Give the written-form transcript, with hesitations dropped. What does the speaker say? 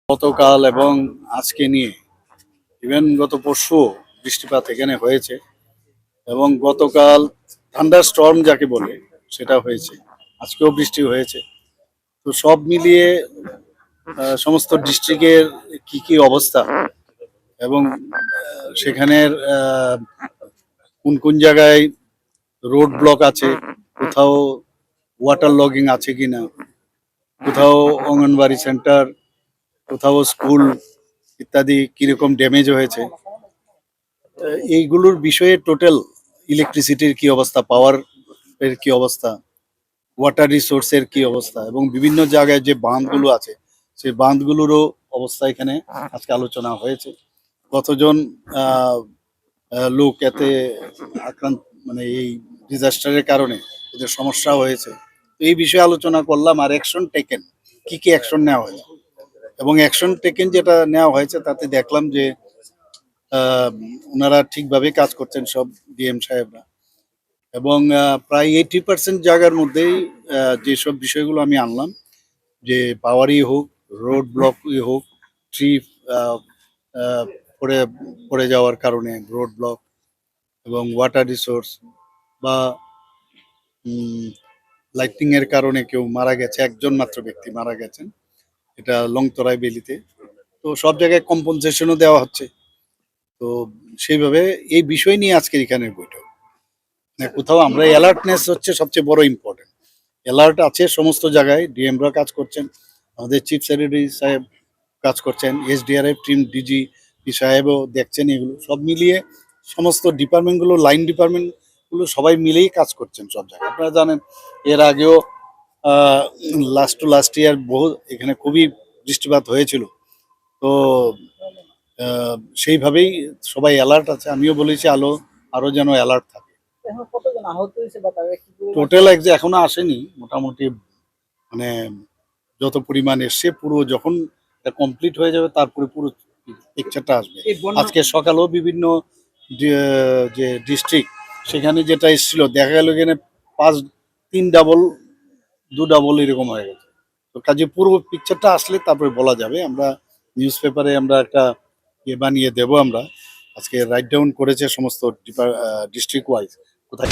গতকাল এবং আজকে নিয়ে ইভেন গত পরশু বৃষ্টিপাত এখানে হয়েছে এবং গতকাল থান্ডার স্টর্ম যাকে বলে সেটা হয়েছে, আজকেও বৃষ্টি হয়েছে। তো সব মিলিয়ে সমস্ত ডিস্ট্রিক্টের কি কি অবস্থা এবং সেখানের কোন কোন জায়গায় রোড ব্লক আছে, কোথাও ওয়াটার লগিং আছে কিনা, কোথাও অঙ্গনবাড়ি সেন্টার, কোথাও স্কুল ইত্যাদি কিরকম ড্যামেজ হয়েছে, এইগুলোর বিষয়ে টোটাল ইলেকট্রিসিটির কি অবস্থা, পাওয়ার এর কি অবস্থা, ওয়াটার রিসোর্সের কি অবস্থা এবং বিভিন্ন জায়গায় যে বাঁধগুলো আছে সেই বাঁধগুলোরও অবস্থা এখানে আজকে আলোচনা হয়েছে। কতজন লোক এতে আক্রান্ত, মানে এই ডিজাস্টারের কারণে ওদের সমস্যা হয়েছে, এই বিষয়ে আলোচনা করলাম। আর অ্যাকশন টেকেন, কি কি অ্যাকশন নেওয়া হয়েছে এবং অ্যাকশন টেকেন যেটা নেওয়া হয়েছে তাতে দেখলাম যে ওনারা ঠিকভাবে কাজ করছেন সব ডিএম সাহেবরা এবং প্রায় 80% জায়গার মধ্যেই যেসব বিষয়গুলো আমি আনলাম, যে পাওয়ারই হোক, রোড ব্লকই হোক, ট্রি পড়ে পড়ে যাওয়ার কারণে রোড ব্লক এবং ওয়াটার রিসোর্স বা লাইটিং এর কারণে কেউ মারা গেছে, একজন মাত্র ব্যক্তি মারা গেছেন, এটা লংতরাই বেলিতে। তো সব জায়গায় কম্পনসেশনও দেওয়া হচ্ছে। তো সেইভাবে এই বিষয় নিয়ে আজকের এখানে বৈঠক। কোথাও আমরা অ্যালার্টনেস হচ্ছে সবচেয়ে বড় ইম্পর্টেন্ট। অ্যালার্ট আছে সমস্ত জায়গায়, ডিএমরা কাজ করছেন, আমাদের চিফ সেক্রেটারি সাহেব কাজ করছেন, এসডিআরএফ টিম ডিজি সাহেবও দেখছেন। এগুলো সব মিলিয়ে সমস্ত ডিপার্টমেন্টগুলো, লাইন ডিপার্টমেন্টগুলো সবাই মিলেই কাজ করছেন সব জায়গায়। আপনারা জানেন এর আগেও লাস্ট ইয়ার বহু এখানে খুবই বৃষ্টিপাত হয়েছিল। তো সেইভাবেই সবাই অ্যালার্ট আছে। আমিও বলেছি আরো যেন অ্যালার্ট থাকে। টোটাল এখনো আসেনি, মোটামুটি মানে যত পরিমাণ এসছে পুরো যখন কমপ্লিট হয়ে যাবে তারপরে পুরো পিকচারটা আসবে। আজকে সকালেও বিভিন্ন যে ডিস্ট্রিক্ট সেখানে যেটা এসেছিল দেখা গেল এখানে 3 ডাবল 2 ডাবল এরকম হয়ে গেছে। তো কাজে পুরো পিকচারটা আসলে তারপরে বলা যাবে। আমরা নিউজ পেপারে আমরা একটা বানিয়ে দেব। আমরা আজকে রাইট ডাউন করেছে সমস্ত ডিস্ট্রিক্ট ওয়াইজ কোথায়